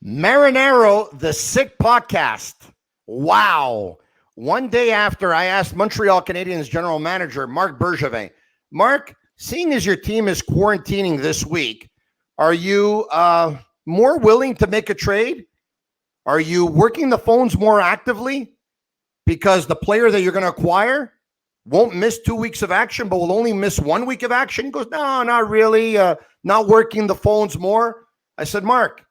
Marinero, the Sick Podcast. Wow. One day after I asked Montreal Canadiens general manager Marc Bergevin, Mark, seeing as your team is quarantining this week, are you more willing to make a trade? Are you working the phones more actively? Because the player that you're going to acquire won't miss 2 weeks of action, but will only miss 1 week of action. He goes, no, not really. Not working the phones more. I said, Mark,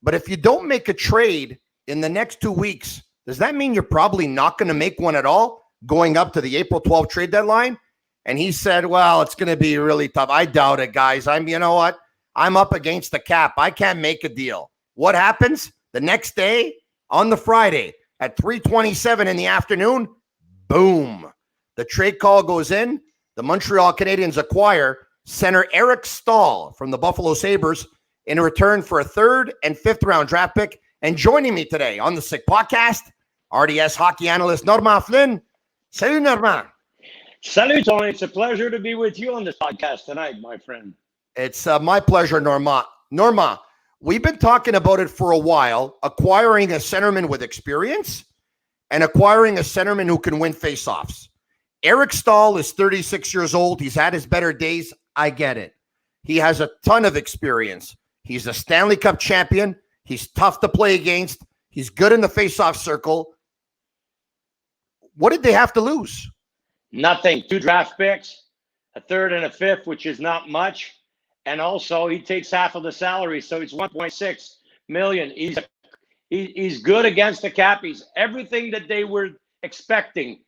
but if you don't make a trade in the next 2 weeks, does that mean you're probably not going to make one at all going up to the April 12th trade deadline? And he said, well, it's going to be really tough. I doubt it, guys. You know what? I'm up against the cap. I can't make a deal. What happens? The next day on the Friday at 3:27 in the afternoon, boom. The trade call goes in. The Montreal Canadiens acquire center Eric Staal from the Buffalo Sabres in return for a 3rd and 5th round draft pick. And joining me today on the Sick Podcast, RDS hockey analyst Normand Flynn. Salut, Normand. Salut, Tony. It's a pleasure to be with you on this podcast tonight, my friend. It's my pleasure, Normand. Normand, we've been talking about it for a while, acquiring a centerman with experience and acquiring a centerman who can win faceoffs. Eric Staal is 36 years old. He's had his better days. I get it. He has a ton of experience. He's a Stanley Cup champion. He's tough to play against. He's good in the faceoff circle. What did they have to lose? Nothing. 2 draft picks, a 3rd and a 5th, which is not much. And also, he takes half of the salary, so it's $1.6 million. He's good against the cap. He's everything that they were expecting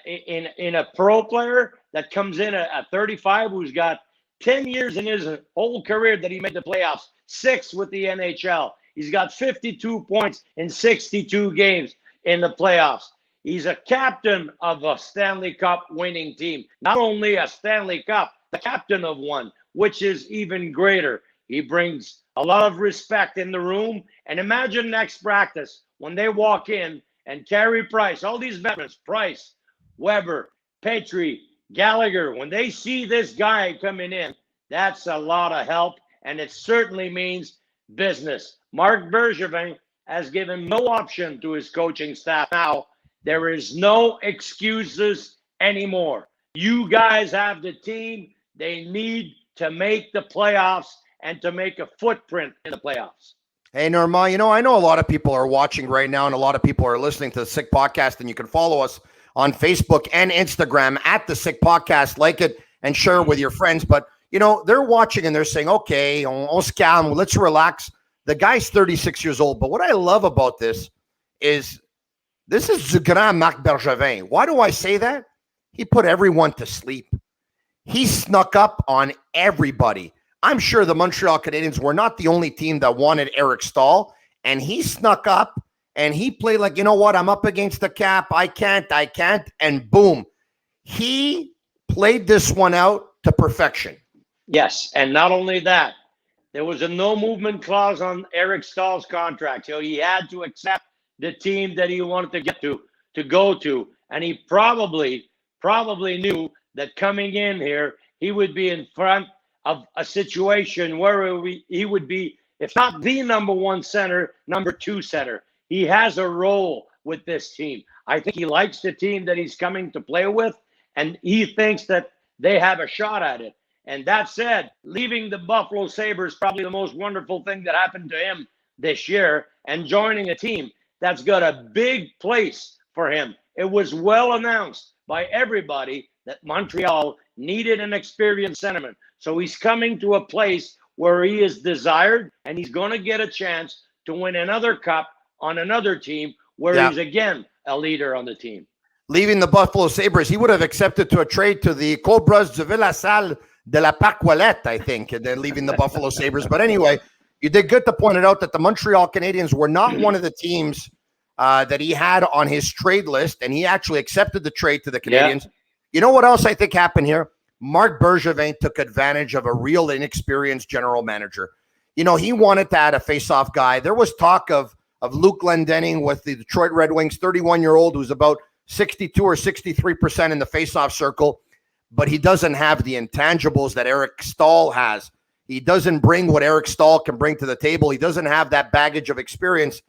in a pro player that comes in at 35, who's got 10 years in his whole career that he made the playoffs, 6 with the NHL. He's got 52 points in 62 games in the playoffs. He's a captain of a Stanley Cup winning team. Not only a Stanley Cup, the captain of one, which is even greater. He brings a lot of respect in the room. And imagine next practice when they walk in and Carey Price, all these veterans, Price, Weber, Petrie, Gallagher, when they see this guy coming in, that's a lot of help. And it certainly means business. Marc Bergevin has given no option to his coaching staff now. There is no excuses anymore. You guys have the team. They need to make the playoffs and to make a footprint in the playoffs. Hey, Normand, I know a lot of people are watching right now and a lot of people are listening to the Sick Podcast, and you can follow us on Facebook and Instagram at the Sick Podcast. Like it and share it with your friends. But, they're watching and they're saying, okay, on se calme, let's relax. The guy's 36 years old. But what I love about this is du grand Marc Bergevin. Why do I say that? He put everyone to sleep. He snuck up on everybody. I'm sure the Montreal Canadiens were not the only team that wanted Eric Staal, and he snuck up and he played like, you know what, I'm up against the cap. I can't, and boom. He played this one out to perfection. Yes, and not only that, there was a no movement clause on Eric Staal's contract. So he had to accept the team that he wanted to get to go to, and he probably knew that coming in here, he would be in front of a situation where he would be, if not the number 1 center, number 2 center. He has a role with this team. I think he likes the team that he's coming to play with, and he thinks that they have a shot at it. And that said, leaving the Buffalo Sabres, probably the most wonderful thing that happened to him this year, and joining a team that's got a big place for him. It was well announced by everybody that Montreal needed an experienced centerman. So he's coming to a place where he is desired, and he's going to get a chance to win another cup on another team where he's again a leader on the team. Leaving the Buffalo Sabres, he would have accepted to a trade to the Cobras de Villassal de la Paquelette, I think, and then leaving the Buffalo Sabres. But anyway, you did good to point it out that the Montreal Canadiens were not one of the teams that he had on his trade list, and he actually accepted the trade to the Canadiens. Yeah. You know what else I think happened here? Marc Bergevin took advantage of a real inexperienced general manager. He wanted to add a face-off guy. There was talk of Luke Glendening with the Detroit Red Wings, 31-year-old who's about 62 or 63% in the face-off circle, but he doesn't have the intangibles that Eric Staal has. He doesn't bring what Eric Staal can bring to the table. He doesn't have that baggage of experience.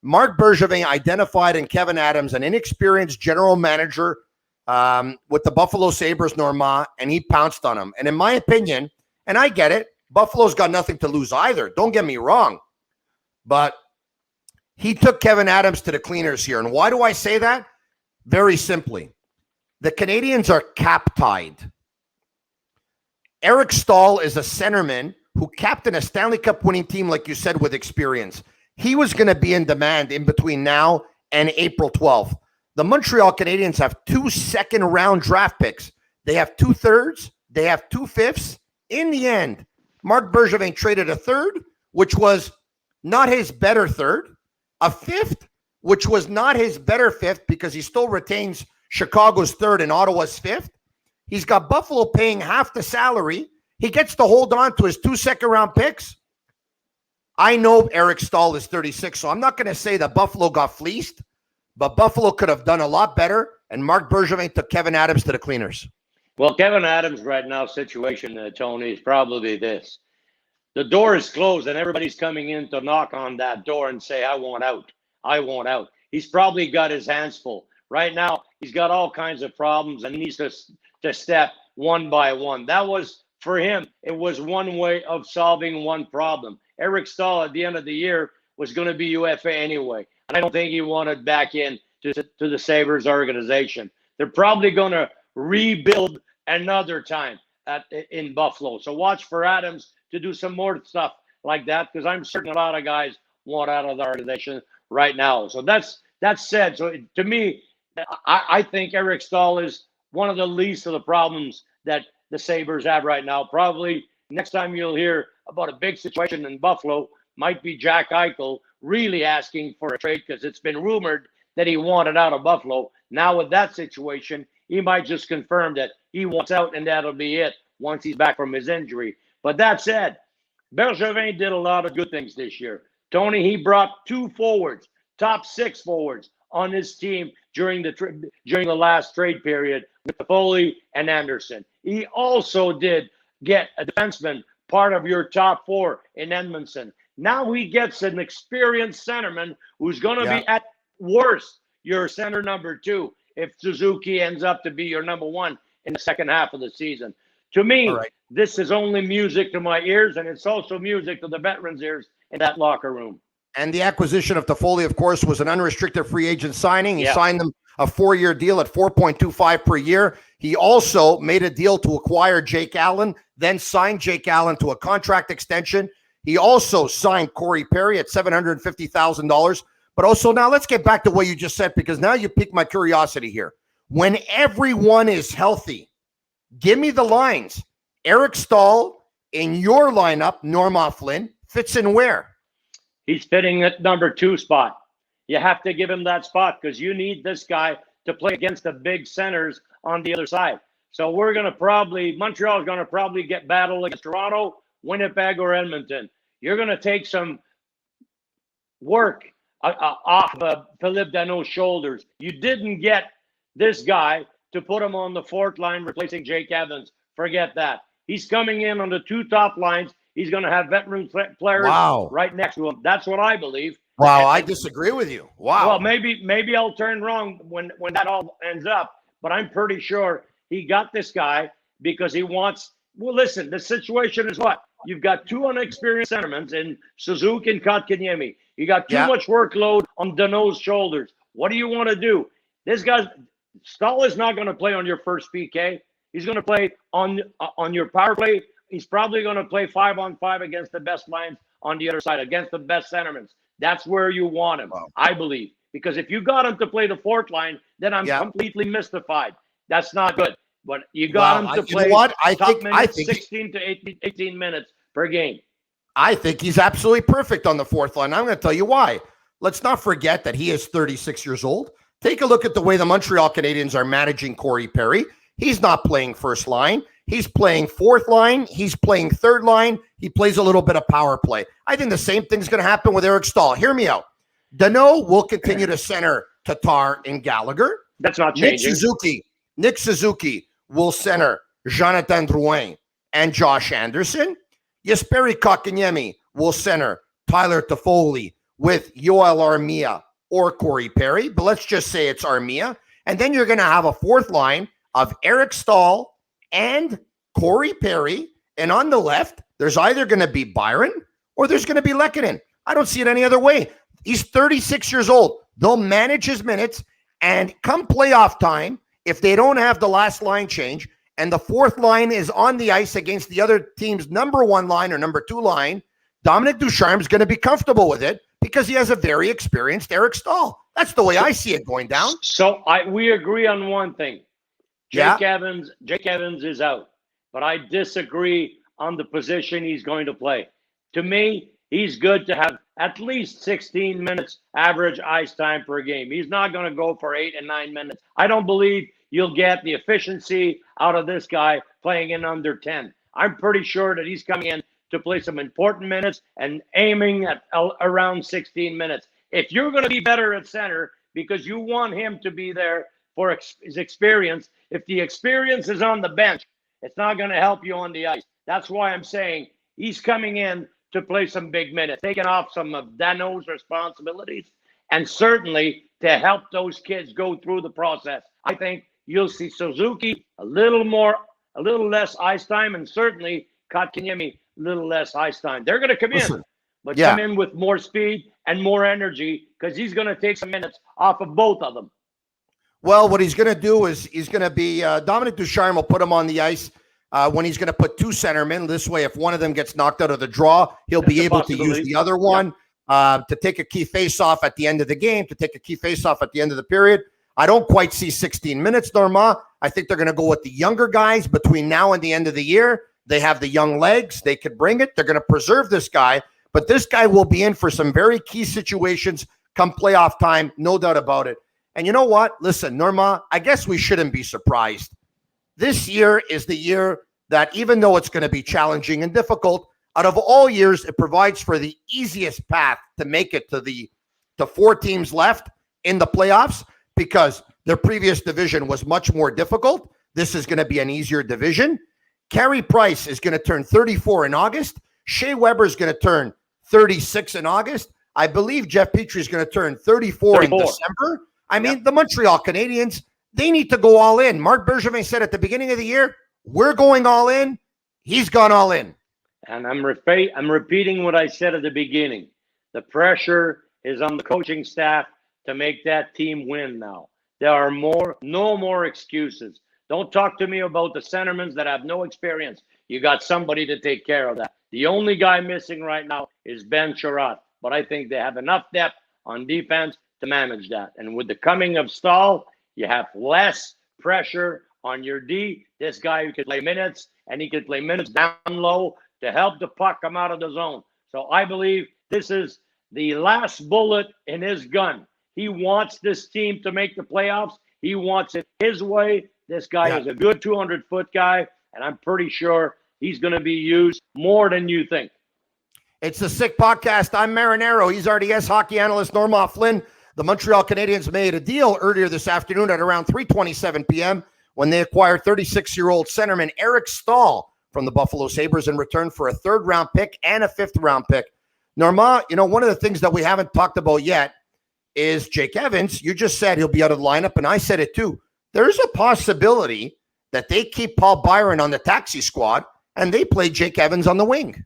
Marc Bergevin identified in Kevin Adams an inexperienced general manager with the Buffalo Sabres, Normand, and he pounced on him. And in my opinion, and I get it, Buffalo's got nothing to lose either. Don't get me wrong. But he took Kevin Adams to the cleaners here. And why do I say that? Very simply. The Canadiens are cap-tied. Eric Staal is a centerman who captained a Stanley Cup winning team, like you said, with experience. He was going to be in demand in between now and April 12th. The Montreal Canadiens have 2 second-round draft picks. They have 2 thirds. They have 2 fifths. In the end, Marc Bergevin traded a third, which was not his better third, a fifth, which was not his better fifth because he still retains Chicago's third and Ottawa's fifth. He's got Buffalo paying half the salary. He gets to hold on to his 2 second-round picks. I know Eric Staal is 36, so I'm not going to say that Buffalo got fleeced, but Buffalo could have done a lot better, and Marc Bergevin took Kevin Adams to the cleaners. Well, Kevin Adams right now situation, Tony, is probably this. The door is closed, and everybody's coming in to knock on that door and say, I want out. I want out. He's probably got his hands full. Right now, he's got all kinds of problems, and he needs to step one by one. That was, for him, it was one way of solving one problem. Eric Staal at the end of the year was going to be UFA anyway. And I don't think he wanted back in to the Sabres organization. They're probably going to rebuild another time in Buffalo. So watch for Adams to do some more stuff like that, because I'm certain a lot of guys want out of the organization right now. So that's said. So to me, I think Eric Staal is one of the least of the problems that the Sabres have right now. Probably next time you'll hear about a big situation in Buffalo might be Jack Eichel really asking for a trade, because it's been rumored that he wanted out of Buffalo. Now with that situation, he might just confirm that he wants out, and that'll be it once he's back from his injury. But that said, Bergevin did a lot of good things this year. Tony, he brought 2 forwards, top 6 forwards on his team during the last trade period with Foley and Anderson. He also did get a defenseman, part of your top 4 in Edmondson. Now he gets an experienced centerman who's going to be at worst your center number 2 if Suzuki ends up to be your number 1 in the second half of the season. To me, this is only music to my ears, and it's also music to the veterans' ears in that locker room. And the acquisition of Toffoli, of course, was an unrestricted free agent signing. He signed them a 4-year deal at $4.25 per year. He also made a deal to acquire Jake Allen, then signed Jake Allen to a contract extension. He also signed Corey Perry at $750,000. But also, now let's get back to what you just said, because now you piqued my curiosity here. When everyone is healthy, give me the lines. Eric Staal in your lineup, Normand Flynn, fits in where? He's fitting at number 2 spot. You have to give him that spot, because you need this guy to play against the big centers on the other side. So Montreal is going to probably get battle against Toronto, Winnipeg, or Edmonton. You're going to take some work off of Philippe Danault's shoulders. You didn't get this guy to put him on the 4th line, replacing Jake Evans. Forget that. He's coming in on the 2 top lines. He's going to have veteran players right next to him. That's what I believe. Wow, I disagree with you. Wow. Well, maybe I'll turn wrong when that all ends up, but I'm pretty sure he got this guy because he wants. Well, listen, the situation is what? You've got 2 inexperienced centermen in Suzuki and Kotkaniemi. You got too much workload on Danault's shoulders. What do you want to do? This guy, Staal is not going to play on your first PK. He's going to play on your power play. He's probably going to play 5-on-5 against the best lines on the other side, against the best centermen. That's where you want him, I believe. Because if you got him to play the 4th line, then I'm completely mystified. That's not good. But you got him to play I think 16 to 18 minutes per game. I think he's absolutely perfect on the 4th line. I'm going to tell you why. Let's not forget that he is 36 years old. Take a look at the way the Montreal Canadiens are managing Corey Perry. He's not playing first line. He's playing 4th line. He's playing 3rd line. He plays a little bit of power play. I think the same thing's going to happen with Eric Staal. Hear me out. Danault will continue to center Tatar and Gallagher. That's not changing. Nick Suzuki will center Jonathan Drouin and Josh Anderson. Jesperi Kotkaniemi will center Tyler Toffoli with Yoel Armia or Corey Perry, but let's just say it's Armia. And then you're going to have a fourth line of Eric Staal and Corey Perry. And on the left, there's either going to be Byron or there's going to be Lehkonen. I don't see it any other way. He's 36 years old. They'll manage his minutes. And come playoff time, if they don't have the last line change and the fourth line is on the ice against the other team's number one line or number two line, Dominic Ducharme is going to be comfortable with it because he has a very experienced Eric Staal. That's the way I see it going down. So we agree on one thing. Jake Evans is out, but I disagree on the position he's going to play. To me, he's good to have at least 16 minutes average ice time per game. He's not going to go for 8 and 9 minutes. I don't believe you'll get the efficiency out of this guy playing in under 10. I'm pretty sure that he's coming in to play some important minutes and aiming at around 16 minutes. If you're going to be better at center because you want him to be there for his experience, if the experience is on the bench, it's not going to help you on the ice. That's why I'm saying he's coming in to play some big minutes, taking off some of Dano's responsibilities, and certainly to help those kids go through the process. I think you'll see Suzuki a little less ice time, and certainly Kotkaniemi a little less ice time. They're going to come in, but come in with more speed and more energy because he's going to take some minutes off of both of them. Well, what he's going to do is he's going to be Dominic Ducharme will put him on the ice when he's going to put two centermen. This way, if one of them gets knocked out of the draw, he'll be able to use the other one to take a key face-off at the end of the game, to take a key face-off at the end of the period. I don't quite see 16 minutes, Norma. I think they're going to go with the younger guys between now and the end of the year. They have the young legs. They could bring it. They're going to preserve this guy, but this guy will be in for some very key situations come playoff time, no doubt about it. And you know what? Listen, Norma, I guess we shouldn't be surprised. This year is the year that even though it's going to be challenging and difficult, out of all years, it provides for the easiest path to make it to 4 teams left in the playoffs because their previous division was much more difficult. This is going to be an easier division. Carey Price is going to turn 34 in August. Shea Weber is going to turn 36 in August. I believe Jeff Petrie is going to turn 34 in December. I mean, the Montreal Canadiens, they need to go all in. Marc Bergevin said at the beginning of the year, we're going all in. He's gone all in. And I'm repeating what I said at the beginning. The pressure is on the coaching staff to make that team win now. There are no more excuses. Don't talk to me about the centermen that have no experience. You got somebody to take care of that. The only guy missing right now is Ben Chiarot. But I think they have enough depth on defense to manage that. And with the coming of Staal, you have less pressure on your D. This guy who can play minutes, and he can play minutes down low to help the puck come out of the zone. So I believe this is the last bullet in his gun. He wants this team to make the playoffs. He wants it his way. This guy is a good 200-foot guy, and I'm pretty sure he's going to be used more than you think. It's the Sick Podcast. I'm Marinero. He's RDS hockey analyst Norma Flynn. The Montreal Canadiens made a deal earlier this afternoon at around 3:27 p.m. when they acquired 36-year-old centerman Eric Staal from the Buffalo Sabres in return for a third-round pick and a fifth-round pick. Norma, you know, one of the things that we haven't talked about yet is Jake Evans. You just said he'll be out of the lineup, and I said it too. There's a possibility that they keep Paul Byron on the taxi squad and they play Jake Evans on the wing.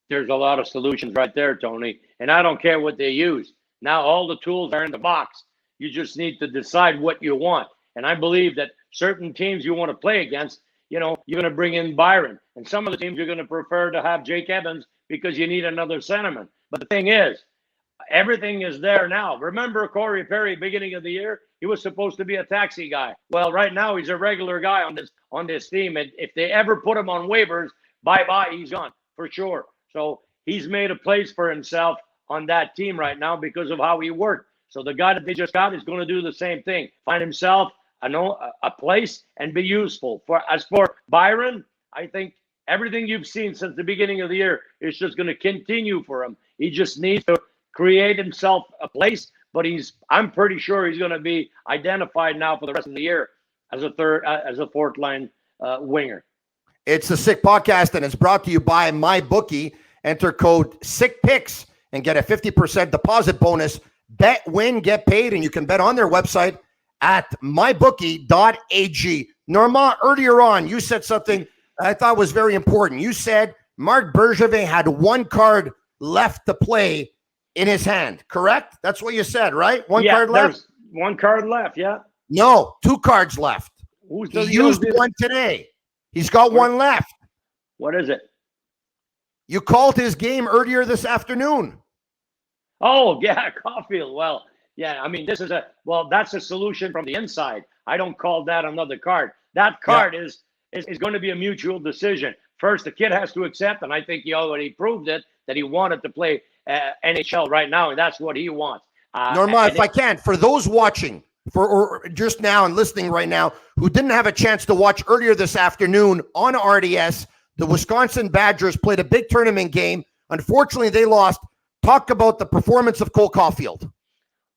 There's a lot of solutions right there, Tony, and I don't care what they use. Now all the tools are in the box. You just need to decide what you want. And I believe that certain teams you want to play against, you know, you're going to bring in Byron. And some of the teams you're going to prefer to have Jake Evans because you need another centerman. But the thing is, everything is there now. Remember Corey Perry, beginning of the year? He was supposed to be a taxi guy. Well, right now he's a regular guy on this team. And if they ever put him on waivers, bye-bye, he's gone for sure. So he's made a place for himself on that team right now because of how he worked. So the guy that they just got is going to do the same thing. Find himself a place and be useful. As for Byron, I think everything you've seen since the beginning of the year is just going to continue for him. He just needs to create himself a place, but I'm pretty sure he's going to be identified now for the rest of the year as a fourth line winger. It's the Sick Podcast, and it's brought to you by MyBookie. Enter code SICKPICKS and get a 50% deposit bonus. Bet, win, get paid, and you can bet on their website at mybookie.ag. Norma, earlier on, you said something I thought was very important. You said Marc Bergevin had one card left to play in his hand, correct? That's what you said, right? One card left? There's one card left, yeah. No, 2 cards left. He used one today. He's got one left. What is it? You called his game earlier this afternoon. Oh, yeah, Caufield. Well, yeah, I mean, that's a solution from the inside. I don't call that another card. That card is going to be a mutual decision. First, the kid has to accept, and I think he already proved it, that he wanted to play NHL right now, and that's what he wants. Norma, if I can, for those watching, or just now and listening right now, who didn't have a chance to watch earlier this afternoon on RDS, the Wisconsin Badgers played a big tournament game. Unfortunately, they lost. Talk about the performance of Cole Caufield.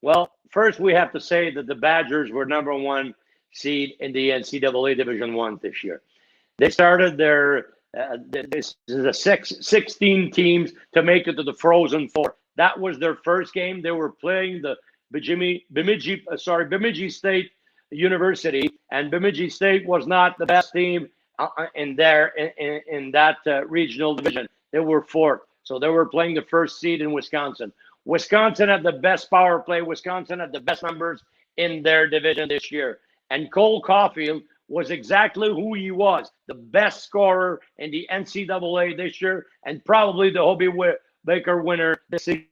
Well, first we have to say that the Badgers were number 1 seed in the NCAA Division I this year. They started this is a 16 teams to make it to the Frozen Four. That was their first game. They were playing the Bemidji State University, and Bemidji State was not the best team in that regional division. They were 4th, so they were playing the first seed in Wisconsin. Wisconsin had the best power play. Wisconsin had the best numbers in their division this year, and Cole Caufield was exactly who he was, the best scorer in the NCAA this year, and probably the Hobey Baker winner this season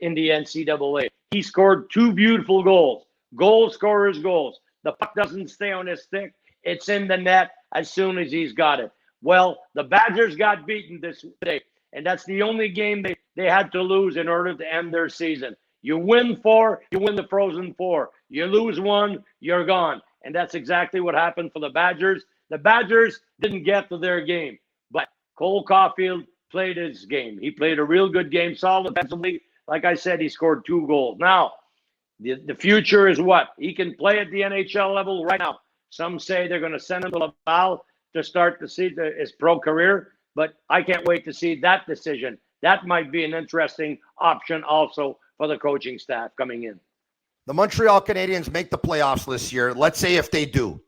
in the NCAA. He scored 2 beautiful goals. Goal scorers goals. The puck doesn't stay on his stick. It's in the net as soon as he's got it. Well, the Badgers got beaten this day, and that's the only game they had to lose in order to end their season. You win 4, you win the Frozen Four. You lose 1, you're gone. And that's exactly what happened for the Badgers. The Badgers didn't get to their game, but Cole Caufield played his game. He played a real good game, solid defensively. Like I said, he scored 2 goals. Now, the future is what? He can play at the NHL level right now. Some say they're going to send him to Laval to start to see his pro career, but I can't wait to see that decision. That might be an interesting option also for the coaching staff coming in. The Montreal Canadiens make the playoffs this year. Let's say if they do.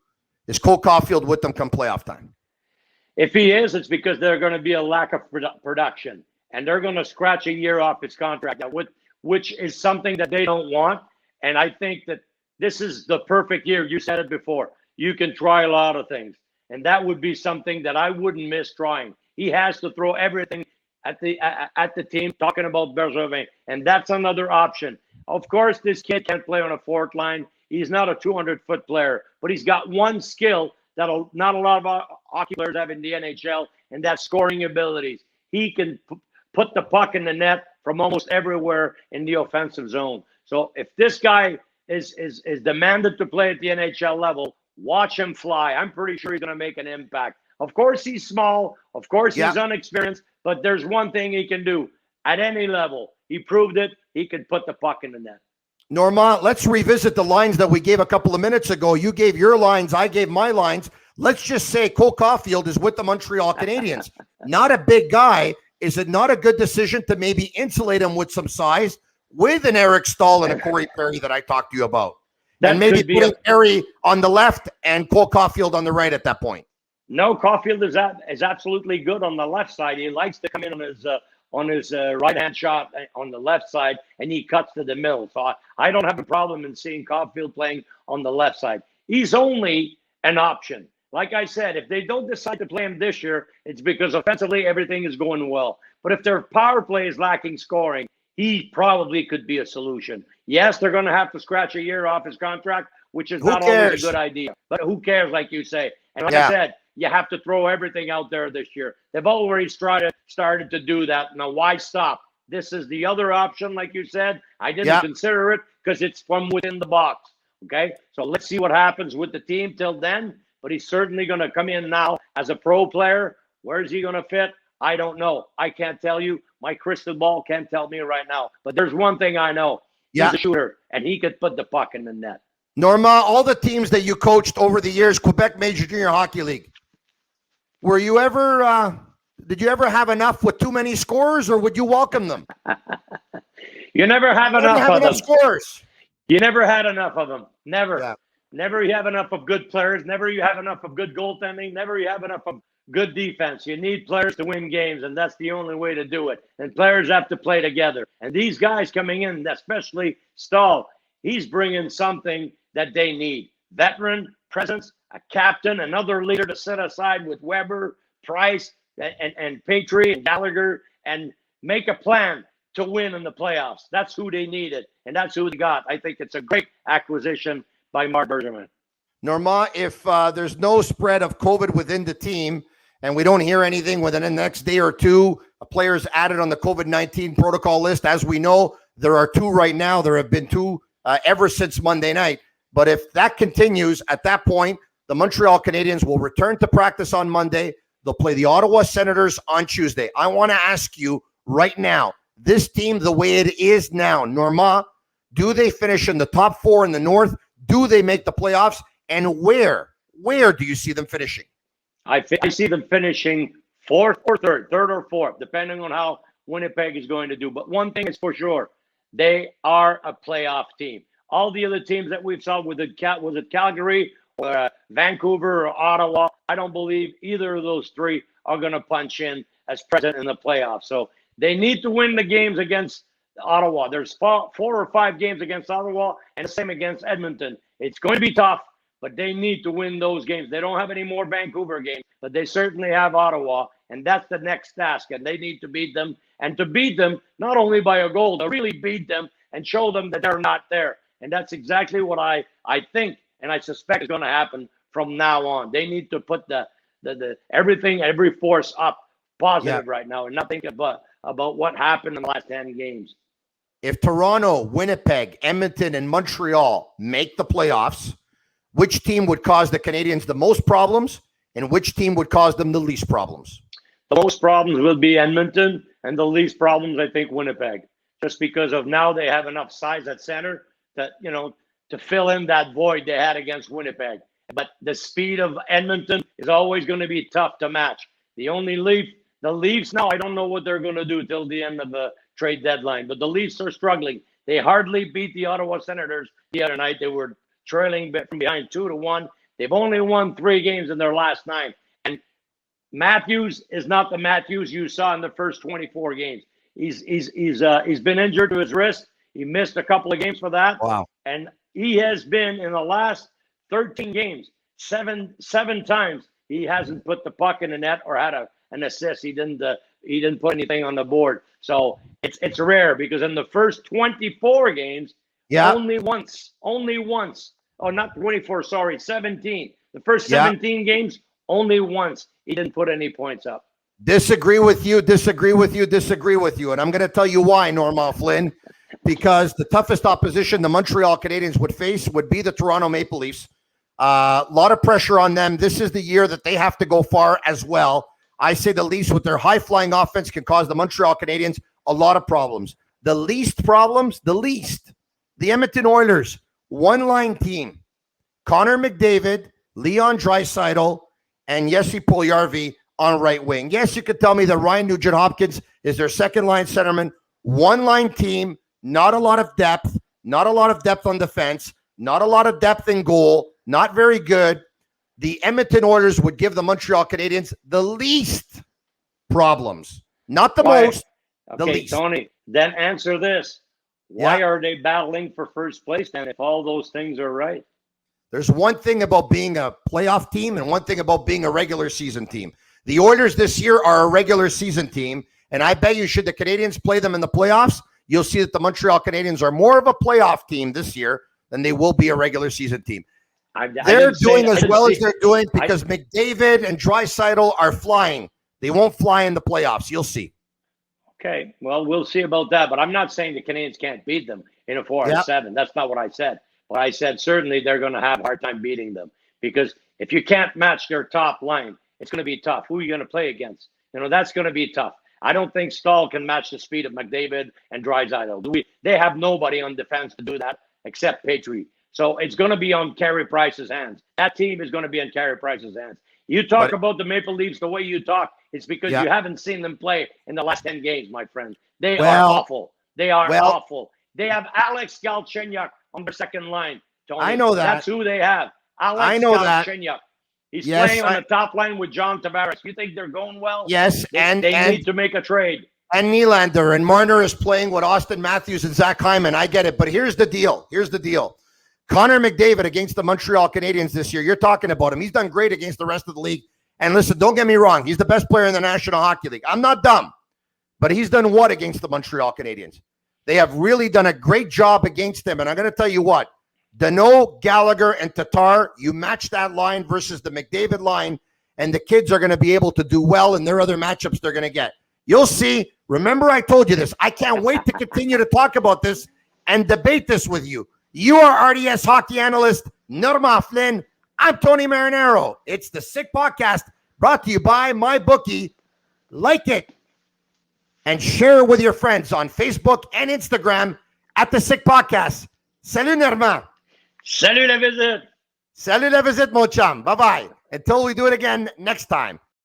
Is Cole Caufield with them come playoff time? If he is, it's because there's going to be a lack of production, and they're going to scratch a year off his contract, which is something that they don't want. And I think that this is the perfect year. You said it before. You can try a lot of things, and that would be something that I wouldn't miss trying. He has to throw everything at the team, talking about Bergevin, and that's another option. Of course, this kid can't play on a 4th line. He's not a 200-foot player, but he's got one skill that not a lot of hockey players have in the NHL, and that's scoring abilities. He can put the puck in the net from almost everywhere in the offensive zone. So if this guy is demanded to play at the NHL level, watch him fly. I'm pretty sure he's going to make an impact. Of course, he's small. Of course, he's unexperienced. But there's one thing he can do at any level. He proved it. He can put the puck in the net. Norma, let's revisit the lines that we gave a couple of minutes ago. You gave your lines. I gave my lines. Let's just say Cole Caufield is with the Montreal Canadiens. Not a big guy. Is it not a good decision to maybe insulate him with some size with an Eric Staal and a Corey Perry that I talked to you about? And maybe put Perry on the left and Cole Caufield on the right at that point. No, Caufield is absolutely good on the left side. He likes to come in on his right-hand shot on the left side, and he cuts to the middle. So I don't have a problem in seeing Caufield playing on the left side. He's only an option. Like I said, if they don't decide to play him this year, it's because offensively everything is going well. But if their power play is lacking scoring, he probably could be a solution. Yes, they're going to have to scratch a year off his contract, which is not always a good idea. But who cares, like you say? And like I said, you have to throw everything out there this year. They've already started to do that. Now, why stop? This is the other option, like you said. I didn't consider it because it's from within the box. Okay? So let's see what happens with the team till then. But he's certainly going to come in now as a pro player. Where is he going to fit? I don't know. I can't tell you. My crystal ball can't tell me right now. But there's one thing I know. He's a shooter, and he could put the puck in the net. Norma, all the teams that you coached over the years, Quebec Major Junior Hockey League. Were you ever? Did you ever have enough with too many scores, or would you welcome them? You never have You didn't enough have of enough them. scores. You never had enough of them. Never. Yeah. Never you have enough of good players. Never you have enough of good goaltending. Never you have enough of good defense. You need players to win games, and that's the only way to do it. And players have to play together. And these guys coming in, especially Staal, he's bringing something that they need. Veteran presence, a captain, another leader to set aside with Weber, Price, and Petrie and Gallagher, and make a plan to win in the playoffs. That's who they needed, and that's who they got. I think it's a great acquisition by Mark Bergevin. Norma, if there's no spread of COVID within the team and we don't hear anything within the next day or two, a player's added on the COVID-19 protocol list. As we know, there are 2 right now. There have been 2 ever since Monday night. But if that continues, at that point, the Montreal Canadiens will return to practice on Monday. They'll play the Ottawa Senators on Tuesday. I want to ask you right now, this team, the way it is now, Norma, do they finish in the top 4 in the North? Do they make the playoffs? And where do you see them finishing? I see them finishing 4th or 3rd or 4th, depending on how Winnipeg is going to do. But one thing is for sure, they are a playoff team. All the other teams that we've saw, was it Calgary or Vancouver or Ottawa, I don't believe either of those 3 are going to punch in as present in the playoffs. So they need to win the games against Ottawa. There's 4 or 5 games against Ottawa and the same against Edmonton. It's going to be tough, but they need to win those games. They don't have any more Vancouver games, but they certainly have Ottawa, and that's the next task, and they need to beat them. And to beat them, not only by a goal, to really beat them and show them that they're not there. And that's exactly what I think and I suspect is going to happen from now on. They need to put the everything, every force up positive right now and not think about what happened in the last 10 games. If Toronto, Winnipeg, Edmonton, and Montreal make the playoffs, which team would cause the Canadiens the most problems and which team would cause them the least problems? The most problems will be Edmonton, and the least problems, I think, Winnipeg. Just because of now they have enough size at center that, to fill in that void they had against Winnipeg. But the speed of Edmonton is always going to be tough to match. The Leafs now, I don't know what they're going to do till the end of the trade deadline, but the Leafs are struggling. They hardly beat the Ottawa Senators the other night. They were trailing from behind 2-1. They've only won 3 games in their last 9. And Matthews is not the Matthews you saw in the first 24 games. He's been injured to his wrist. He missed a couple of games for that. Wow. And he has been in the last 13 games, seven times he hasn't put the puck in the net or had an assist. He didn't put anything on the board. So it's rare because in the first 24 games, only once. Oh, not 24, sorry, 17. The first 17 games, only once he didn't put any points up. Disagree with you. And I'm going to tell you why, Norma Flynn. Because the toughest opposition the Montreal Canadiens would face would be the Toronto Maple Leafs. A lot of pressure on them. This is the year that they have to go far as well. I say the Leafs with their high-flying offense can cause the Montreal Canadiens a lot of problems. The Edmonton Oilers, one-line team. Connor McDavid, Leon Draisaitl, and Jesse Puljujarvi on right wing. Yes, you could tell me that Ryan Nugent-Hopkins is their second-line centerman. One-line team. Not a lot of depth, on defense, not a lot of depth in goal, not very good. The Edmonton Oilers would give the Montreal Canadiens the least problems. Not the most, the least. Tony, then answer this. Why are they battling for first place then if all those things are right? There's one thing about being a playoff team and one thing about being a regular season team. The Oilers this year are a regular season team, and I bet you should the Canadiens play them in the playoffs, you'll see that the Montreal Canadiens are more of a playoff team this year than they will be a regular season team. They're doing as well as they're doing because McDavid and Draisaitl are flying. They won't fly in the playoffs. You'll see. Okay, well, we'll see about that. But I'm not saying the Canadiens can't beat them in a 4 or 7. That's not what I said. But I said certainly they're going to have a hard time beating them because if you can't match their top line, it's going to be tough. Who are you going to play against? That's going to be tough. I don't think Staal can match the speed of McDavid and Draisaitl. They have nobody on defense to do that except Petrie. So it's going to be on Carey Price's hands. That team is going to be on Carey Price's hands. You talk about the Maple Leafs the way you talk. It's because Yeah. you haven't seen them play in the last 10 games, my friend. They are Well- awful. They are well- awful. They have Alex Galchenyuk on their second line, Tony. I know that. That's who they have. Alex I know that. Galchenyuk. He's Yes, playing on the top line with John Tavares. You think they're going well? Yes, They need to make a trade. And Nylander and Marner is playing with Austin Matthews and Zach Hyman. I get it, but here's the deal. Connor McDavid against the Montreal Canadiens this year. You're talking about him. He's done great against the rest of the league. And listen, don't get me wrong. He's the best player in the National Hockey League. I'm not dumb, but he's done what against the Montreal Canadiens? They have really done a great job against him. And I'm going to tell you what, Danault, Gallagher, and Tatar, you match that line versus the McDavid line, and the kids are going to be able to do well in their other matchups they're going to get. You'll see. Remember, I told you this. I can't wait to continue to talk about this and debate this with you. You are RDS hockey analyst Norma Flynn. I'm Tony Marinaro. It's the Sick Podcast brought to you by MyBookie. Like it and share it with your friends on Facebook and Instagram at the Sick Podcast. Salut, Norma. Salut la visite. Salut la visite, mon chum. Bye-bye. Until we do it again next time.